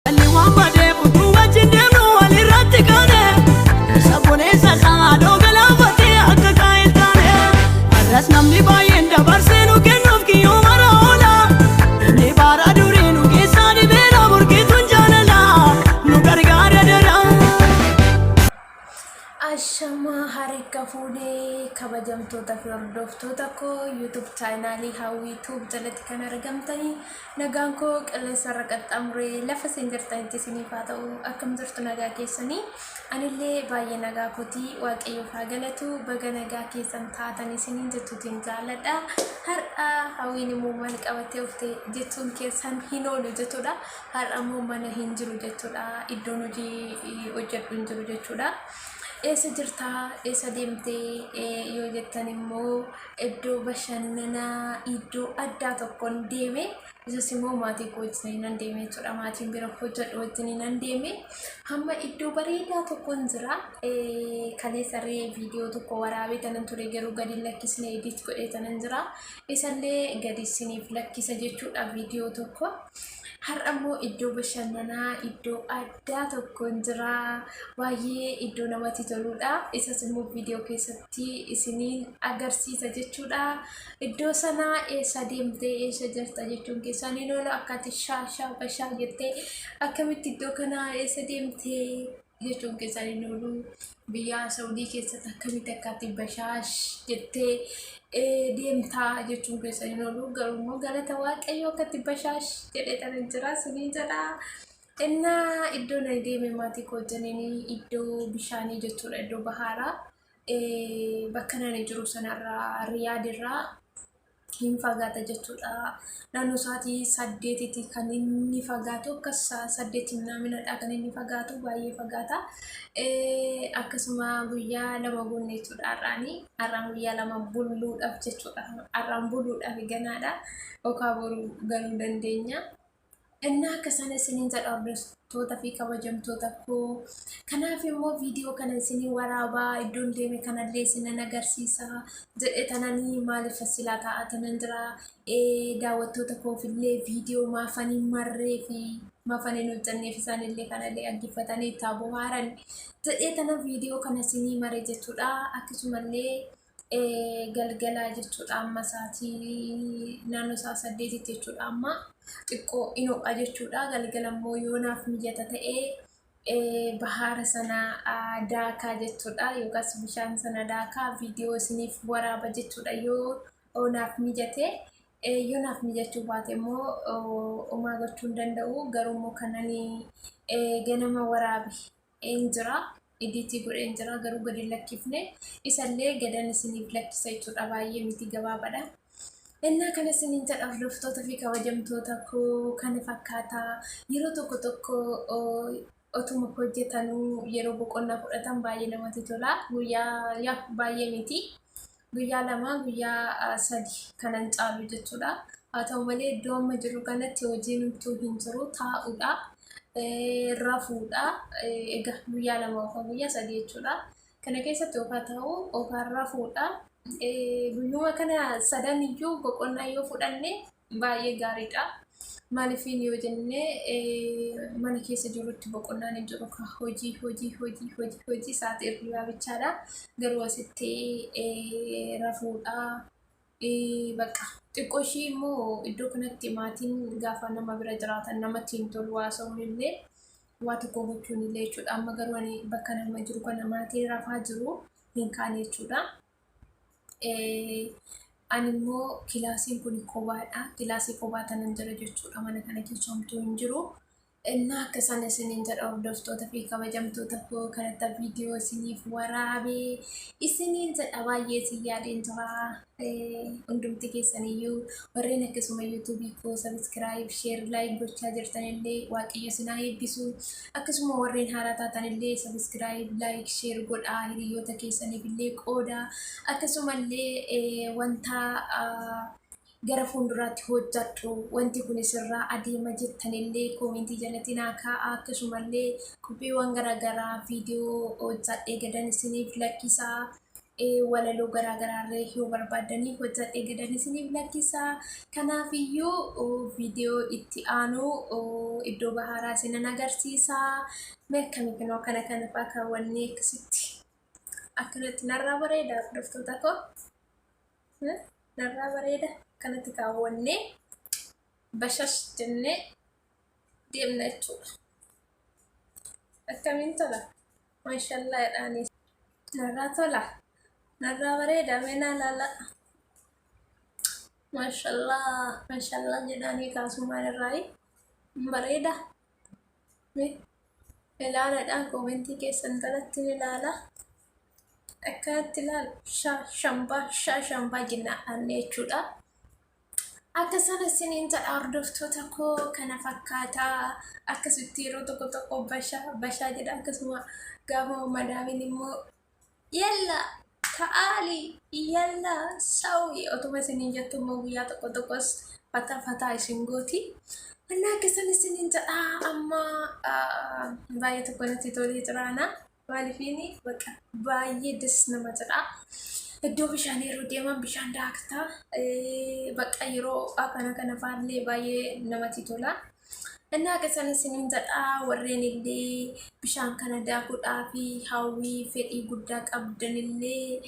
اللي وامبدي بطوة جندم واللي راتكانه سبوني سسادو قلبتي حقا كايتانه الرس نمني باين دبرسين وكنوف كيو مراولا إني بارا دورين وكيساني بينا بركتون جانلا نقرقار درا Ashama harika fuudhee kabajamtoota fi hordoftoota koo YouTube chaanaalii Hawwii Tube jalatti kan argamtanii nagaan koo qilleensarra qaxxaamuree lafa isin jirtanitti isiniif haa ta'u akkam jirtu nagaa keessanii anillee baay'ee nagaa kootii waaqayyoof haa galatu baga nagaa keessan taatan isiniin jettuutiin jaalladha har'a Hawwiin immoo maal qabattee dhufte jettuun keessan hin oolu jechuudha har'a immoo mana hin jiru jechuudha iddoon hojii hojjedhu hin jiru jechuudha. Esa jirta esa deemtee yoo jettan immoo iddoo bashannanaa iddoo addaa tokkoon deeme isas immoo maatii koo wajjin nan deeme jechuudha maatiin bira hojjedhu wajjin nan deeme hamma iddoo bareedaa tokkoon jira kaleessarree viidiyoo tokko waraabee tanan ture garuu gadi lakkisne edit godhee tanan jira isallee gadi isiniif lakkisa jechuudha viidiyoo tokko. Har'a immoo iddoo bashannanaa iddoo addaa tokkoon jira baay'ee iddoo namatti toludha isas immoo viidiyoo keessatti isiniin agarsiisa jechuudha iddoo sanaa eessa deemtee eessa jirta jechuun keessan hin oolu akkati shaashaa bashaa jettee akkamitti iddoo kanaa eessa deemtee jechuun keessan hin oolu biyya Saawudii keessatti akkamitti akkati bashaash jettee deemtaa jechuun keessan hin oolu garuu immoo galata waaqayyoo akkati bashaash jedhee tanan jira sunii jedha innaa iddoo na deeme maatii koo wajjin iddoo bishaanii jechuudha iddoo bahaaraa bakka nani jiru sanarraa Riyaadirraa hin fagaata jechuudha naannoo sa'aatii 8tti kan inni fagaatu akkas 8 minadha kan inni fagaatu baay'ee fagaata akkasuma guyyaa 2 guunne jechuudha har'aan guyyaa 2 buluudhaaf jechuudha har'aan buluudhaaf ganaadha okaa boruu galuu dandeenya innaa akkasana isiniin jedha hordoftoota fi kabajamtoota koo kanaaf immoo viidiyoo kana isinii waraabaa iddoon deeme kanallee isinan agarsiisa jedhe tananii maaliif silaa ta'a tanan jira daawwattoota koofillee viidiyoo maafanii marree fi maafanii hojjanneef isaanillee kanallee dhaggeeffatanii itti bohaaran jedhe tana viidiyoo kana isinii mare jechuudha akkasumallee galgalaa jechuudha amma sa'aatii naannoo sa'a 8tti jechuudha amma xiqqoo inoodha jechuudha galgala immoo yoonaaf mijata ta'ee bahaara sana daakaa jechuudha yookaas bishaan sana daakaa viidiyoo isiniif waraaba jechuudha yoo naaf mijate yoonaaf mijachuu baate immoo homaa gochuu hin danda'u garuu immoo kananii ganama waraabe hin jira editii godheen jira garuu gadi lakkifne isallee gadan isiniif lakkisa jechuudha baay'ee miti gabaabaadha. Innaa kana isiniin jedha hordoftoota fi kabajamtoota koo kana fakkaata yeroo tokko tokko otuma hojjetanuu yeroo boqonnaa fudhatan baay'ee namatti tola guyyaa baay'ee miti guyyaa 2 guyyaa 3 kanan caalu jechuudha haa ta'u malee iddoo amma jiru kanatti hojiin hin jiru taa'uudha rafuudha egaa guyyaa 2 yookaan guyyaa 3 jechuudha kana keessatti okaa ta'u okaa rafuudha guyyuma kana sadan iyyuu boqonnaa yoo fudhanne baay'ee gaariidha maaliifin yoo jenne mana keessa jirutti boqonnaan hin jiru ka hojii sa'aatii hirribaa bichaadha garuu asitti rafuudha bakka xiqqoo ishii immoo iddoo kanatti maatiin gaafa nama bira jiraatan namatti hin tolu haasa'uun illee waa tokko gochuun illee jechuudha amma garuu ani bakka nama jiru kana maatiin rafaa jiru hin kaane jechuudha. Ani immoo kilaasiin kun kophaadha kilaasii kophaa tanan jira jechuudha mana kana keessa homtuu hin jiru innaa akkasana isiniin jedha hordoftoota fi kabajamtoota koo kanatti viidiyoo isiniif waraabee isiniin jedha baay'ee si yaadeen jira hundumti keessaniyyuu warreen akkasuma yuutuubii koo sabiskiraayib sheer laayik gochaa jirtanillee waaqayyo isinaa eebbisu akkasuma warreen haaraa taatanillee sabiskiraayib laayik sheer godhaa hiriyoota keessaniifillee qooda akkasumallee wanta gara fuulduraatti hojjadhu wanti kun sirraa adeema jettanillee koomentii jalatti naa kaa'aa akkasumallee qophiiwwan garaagaraa viidiyoo hojjadhee gadan isiniif lakkisaa walaloo garaagaraarree yoo barbaadanii hojjadhee gadan isiniif lakkisaa. Kanaafiyyuu viidiyoo itti aanu iddoo baharaa isinan agarsiisaa. Meekamiifinoo kana faa kaawwannee akkasitti akkanatti narraa bareeda hordoftoota koo. Narraa bareeda kanatti kaawwannee bashash jennee deemna jechuudha. Akkamiin tola? Maashaallah jedhanii narraa tola. Narraa bareeda meenaa laala. Maashaallah jedhanii kaasumaan irraa bareeda. Ilaaladhaan komentii keessan jalatti ilaala. Akkanatti ilaalu shambaa jennaan jechuudha. Akkasana isiniin jedha hordoftoota koo kana fakkaataa. Akkasitti yeroo tokko bashaa jedha. Akkasuma gaafa madaamin immoo yalla ta'aali yalla sawi otuma isiniin jettu immoo guyyaa tokkos fataa isin gooti. Anna akkasana isiniin jedha amma baay'ee tokko natti tolee jiraana. Maaliifini bakka baay'ee des nama jedha. Iddoo bishaan yeroo deeman bishaan daaktaa bakka yeroo kana faallee baay'ee namatti tola. Anna akkasana isiniin jedha warreen illee bishaan kana daakuudhaa fi hawwii fedhii guddaa qabdan illee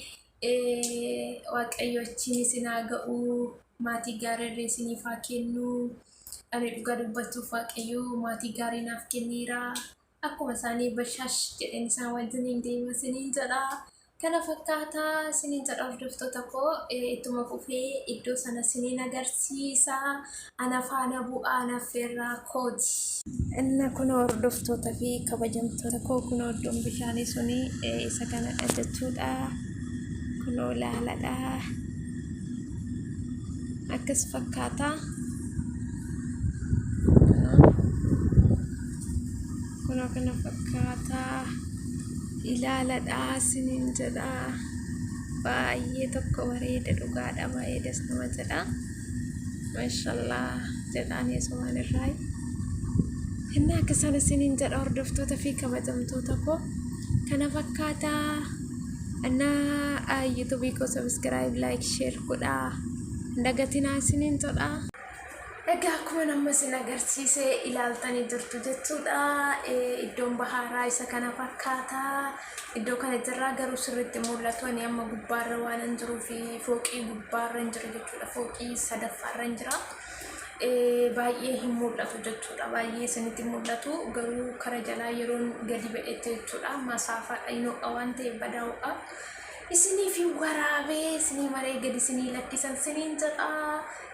waaqayyochiin isin haa ga'u maatii gaarii isiniif haa kennu. Ani dhugaa dubbachuuf waaqayyoo maatii gaarii naaf kenneera. Akkuma isaanii bashash jedheen isaan wajjin deema isiniin jedha. Kana fakkaataa isiniin jedha hordoftoota koo ittuma fufee iddoo sana isiniin agarsiisa. Ana faana bu'aa affeerraa kooti. Inna kun hordoftoota fi kabajamtoota koo kun iddoon bishaanii suni isa kanadha jechuudha. Kunoo laaladha. Akkas fakkaataa. Kunoo kana fakkaataa. Ilaaladhaa isiniin jedha. Baay'ee tokko bareeda dhugaadha. Baay'ee des nama jedha. Maashaallah jedhaan yesumaan irraa. Inni akkasana isiniin jedha hordoftoota fi kabajamtoota koo kana fakkaataa. Anna yuutuubii koo subscribe like share godhaa. Dagatinaa isiniin jedha. Egaa akkuma nama isin agarsiisee ilaaltanii jirtu jechuudha. Iddoon baharaa isa kana fakkaataa. Iddoo kana jirraa garuu sirriitti mul'atu. Ani amma gubbaarra waan hin jiruuf fooqii gubbaarra hin jiru jechuudha. Fooqii sadaffaarra hin jira. Baay'ee hin mul'atu jechuudha. Baay'ee isinitti mul'atu garuu kara jalaa yeroon gadi ba'etti jechuudha. Masaafaadha inooqa waan ta'eef badaa'uudha. Isiniif waraabee isinii maree gadi isinii lakkisan isiniin jedha.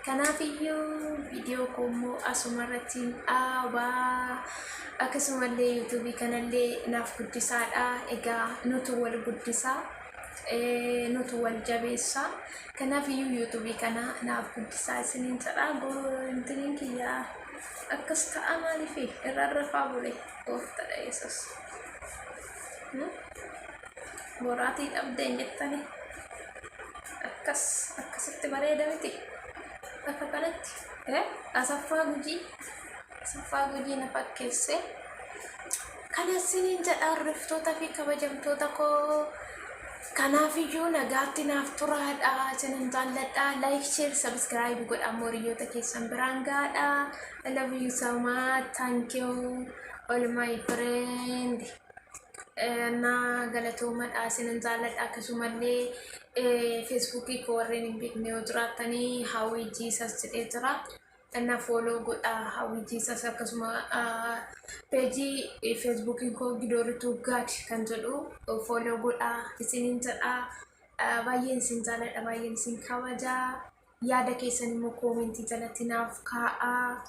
Kanaafiyyuu viidiyoo koo immoo asumarratti dhaabaa. Akkasumallee yuutuubii kanallee naaf guddisaadha. Egaa nutu wal guddisaa. Nutu wal jabeessaa. Kanaafiyyuu yuutuubii kana naaf guddisaa isiniin jedha. Goorantiniin kiyyaa akkas ta'a maaliif irra rafaa bule gooftadha yesus. Boraatii dhabdeen jettanii akkasitti bareeda miti. Akka kanatti asaffaa gujii na fakkeesse. Kana isiniin jedha hordoftoota fi kabajamtoota koo. Kanaafiyyuu nagaatti naaf turaadha. Isinin jaalladha. Like share subscribe godhaa hiriyoota keessan biraan gaadha. I love you so much. Thank you all my friend. Na galatoomadha isinin jaalladha. Akkasumallee Facebookii koo warreen hin beekne yoo jiraatanii hawwii jiisas jedhee jira. Inna follow godhaa hawwii jiisas akkasuma peejii Facebookii koo gidoorituu gaad kan jedhu follow godhaa isinin jedha. Baay'een isin jaalladha. Baay'een isin kabajaa. Yaada keessan immoo komentii jalatti naaf kaa'aa.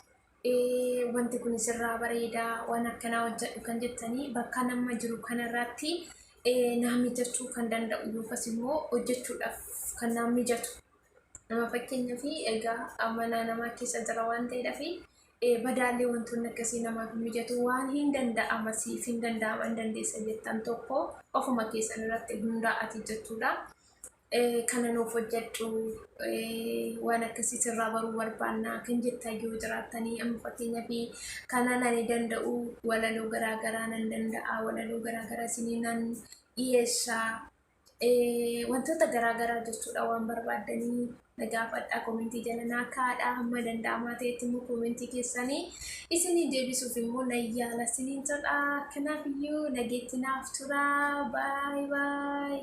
Wanti kun sirraa bareedaa waan akkanaa hojjedhu kan jettanii bakka nama jiru kanarratti naa mijachuu kan danda'u yookas immoo hojjechuudhaaf kan naa mijatu. Nama fakkeenyaa fi egaa amanaa namaa keessa jira waan ta'eedhaaf badaallee wantoonni akkasii namaaf mijatu waan hin danda'ama siif hin danda'ama hin dandeessa jettan tokko ofuma keessan irratti hundaa'ati jechuudha. Kana nuuf hojjedhu waan akkasii sirraa baruu barbaannaa kan jettaa yoo jiraattanii amma fakkeenyaa fi kana nani danda'u walaloo garaagaraa nan danda'a walaloo garaagaraa isiniin nan dhiyeessaa wantoota garaagaraa jechuudha waan barbaadanii nagaafadhaa koomentii jala naa kaa'adhaa hamma danda'amaa ta'etti immoo koomentii keessanii isinii deebisuuf immoo nayyaala isiniin tolaa kanaaf iyyuu nageetti naaf turaa baay baay.